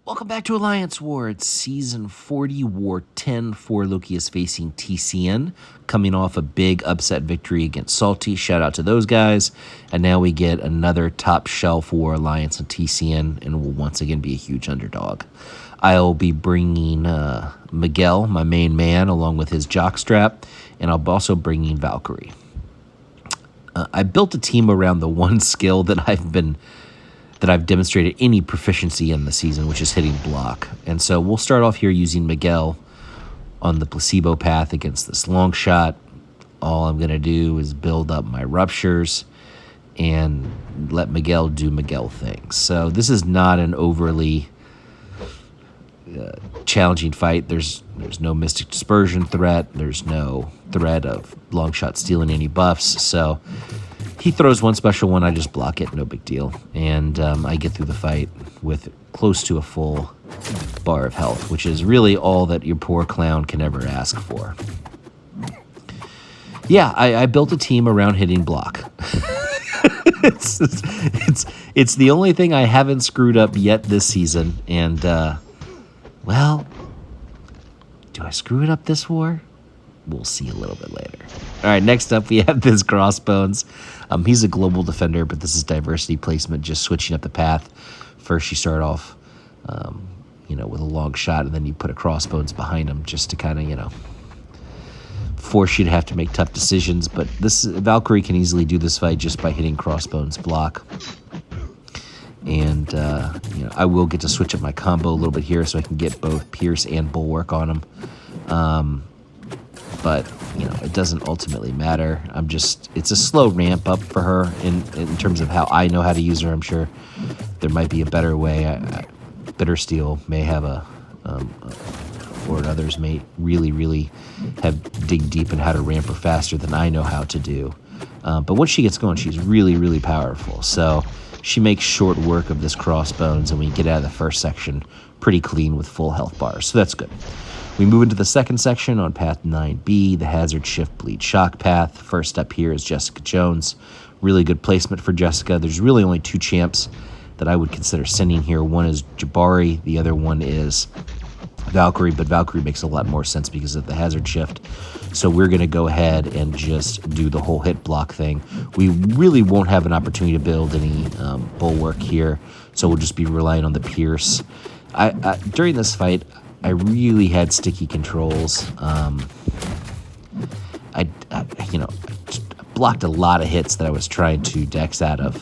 Welcome back to Alliance War. It's Season 40, War 10. For Loki is facing TCN, coming off a big upset victory against Salty. Shout out to those guys. And now we get another top shelf War Alliance on TCN, and will once again be a huge underdog. I'll be bringing Miguel, my main man, along with his jockstrap, and I'll also bringing Valkyrie. I built a team around the one skill that I've demonstrated any proficiency in the season, which is hitting block. And so we'll start off here using Miguel on the placebo path against this Longshot. All I'm going to do is build up my ruptures and let Miguel do Miguel things. So this is not an overly challenging fight. There's no Mystic Dispersion threat. There's no threat of Longshot stealing any buffs. So he throws one special one, I just block it, no big deal. And I get through the fight with close to a full bar of health, which is really all that your poor clown can ever ask for. Yeah, I built a team around hitting block. it's the only thing I haven't screwed up yet this season. And, well, do I screw it up this war? We'll see a little bit later. All right, next up we have this Crossbones. He's a global defender, but this is diversity placement, just switching up the path. First you start off, with a long shot, and then you put a Crossbones behind him just to kind of, force you to have to make tough decisions. But this Valkyrie can easily do this fight just by hitting Crossbones block. And, I will get to switch up my combo a little bit here so I can get both Pierce and Bulwark on him. But, it doesn't ultimately matter. It's a slow ramp up for her in terms of how I know how to use her. I'm sure there might be a better way. Bitter Steel may have or others may really, really dig deep in how to ramp her faster than I know how to do. But once she gets going, she's really, really powerful. So she makes short work of this Crossbones, and we get out of the first section pretty clean with full health bars. So that's good. We move into the second section on path 9B, the Hazard Shift Bleed Shock path. First up here is Jessica Jones. Really good placement for Jessica. There's really only two champs that I would consider sending here. One is Jabari, the other one is Valkyrie, but Valkyrie makes a lot more sense because of the Hazard Shift. So we're going to go ahead and just do the whole hit block thing. We really won't have an opportunity to build any Bulwark here, so we'll just be relying on the Pierce. During this fight, I really had sticky controls. I blocked a lot of hits that I was trying to dex out of.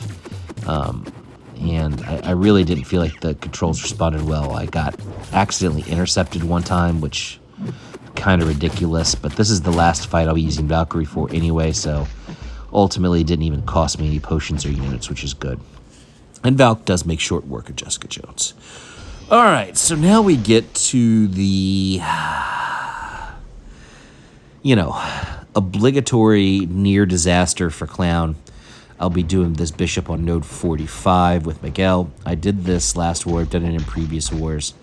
And I really didn't feel like the controls responded well. I got accidentally intercepted one time, which kind of ridiculous. But this is the last fight I'll be using Valkyrie for anyway, so ultimately it didn't even cost me any potions or units, which is good. And Valk does make short work of Jessica Jones. All right, so now we get to the, obligatory near disaster for Clown. I'll be doing this Bishop on node 45 with Miguel. I did this last war. I've done it in previous wars.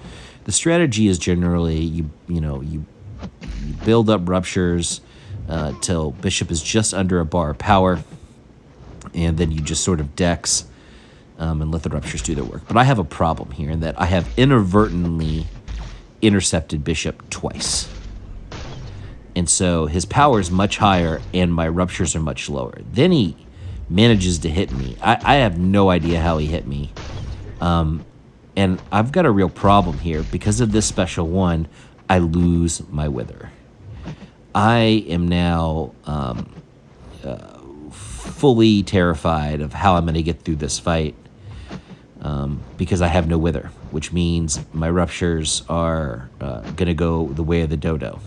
The strategy is generally you build up ruptures till Bishop is just under a bar of power, and then you just sort of dex and let the ruptures do their work. But I have a problem here in that I have inadvertently intercepted Bishop twice. And so his power is much higher and my ruptures are much lower. Then he manages to hit me. I have no idea how he hit me. And I've got a real problem here. Because of this special one, I lose my Wither. I am now fully terrified of how I'm going to get through this fight. Because I have no Wither, which means my ruptures are going to go the way of the dodo.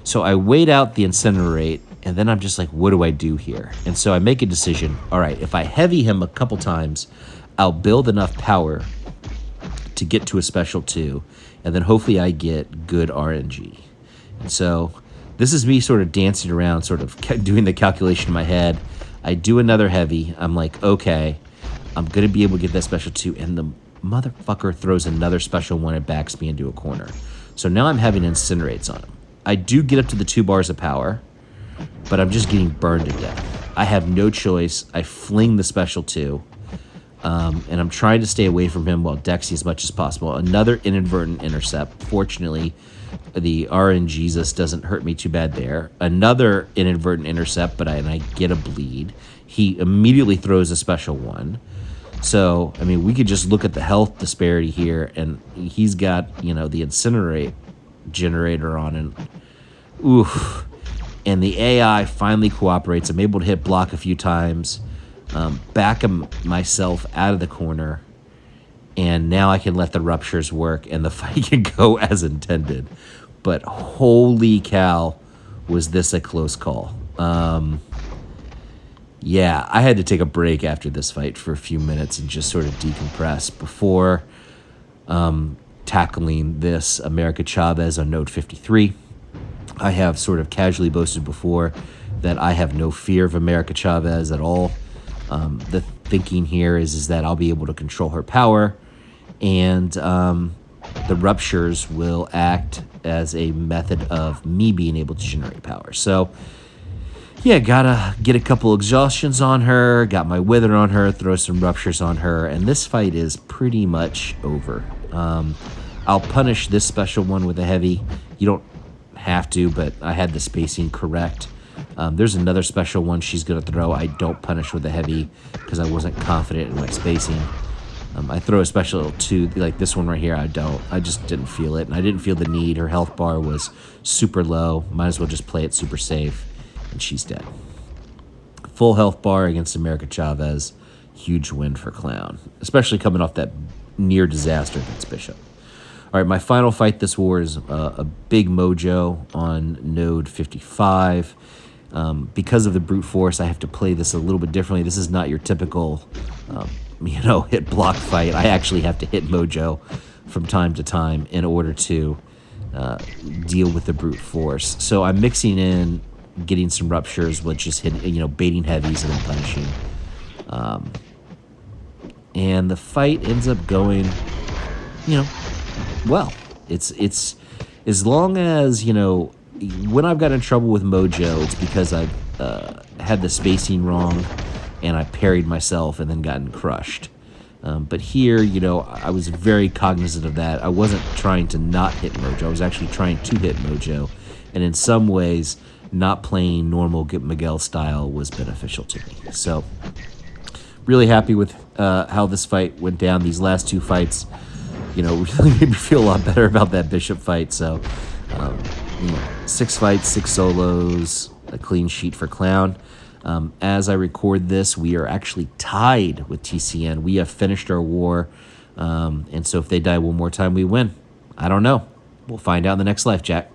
So I wait out the Incinerate, and then I'm just like, what do I do here? And so I make a decision. All right, if I heavy him a couple times, I'll build enough power to get to a special 2, and then hopefully I get good RNG. And so this is me sort of dancing around, sort of doing the calculation in my head. I do another heavy. I'm like, okay, I'm going to be able to get that special 2, and the motherfucker throws another special 1 and backs me into a corner. So now I'm having Incinerates on him. I do get up to the 2 bars of power, but I'm just getting burned to death. I have no choice. I fling the special 2. And I'm trying to stay away from him while Dexy as much as possible. Another inadvertent intercept. Fortunately, the RN Jesus doesn't hurt me too bad there. Another inadvertent intercept, and I get a bleed. He immediately throws a special one. So, I mean, we could just look at the health disparity here, and he's got, the incinerate generator on, and oof. And the AI finally cooperates. I'm able to hit block a few times, back myself out of the corner, and now I can let the ruptures work, and the fight can go as intended. But holy cow, was this a close call. Yeah, I had to take a break after this fight for a few minutes and just sort of decompress before tackling this America Chavez on node 53. I have sort of casually boasted before that I have no fear of America Chavez at all. The thinking here is that I'll be able to control her power, and the ruptures will act as a method of me being able to generate power. So, yeah, gotta get a couple exhaustions on her, got my wither on her, throw some ruptures on her, and this fight is pretty much over. I'll punish this special one with a heavy. You don't have to, but I had the spacing correct. There's another special one she's going to throw. I don't punish with a heavy because I wasn't confident in my spacing. I throw a special two, like this one right here, I don't. I just didn't feel it, and I didn't feel the need. Her health bar was super low. Might as well just play it super safe, and she's dead. Full health bar against America Chavez. Huge win for Clown, especially coming off that near disaster against Bishop. All right, my final fight this war is a big Mojo on node 55. Because of the brute force, I have to play this a little bit differently. This is not your typical, hit block fight. I actually have to hit Mojo from time to time in order to deal with the brute force. So I'm mixing in getting some ruptures with just hitting, baiting heavies and then punishing. And the fight ends up going, well. It's as long as, when I've got in trouble with Mojo, it's because I've had the spacing wrong and I parried myself and then gotten crushed. But here, I was very cognizant of that. I wasn't trying to not hit Mojo. I was actually trying to hit Mojo. And in some ways, not playing normal Miguel style was beneficial to me. So, really happy with how this fight went down. These last two fights, really made me feel a lot better about that Bishop fight. So, 6 fights, 6 solos, a clean sheet for Clown. As I record this, we are actually tied with TCN. We have finished our war, and so if they die one more time, we win. I don't know. We'll find out in the next life, Jack.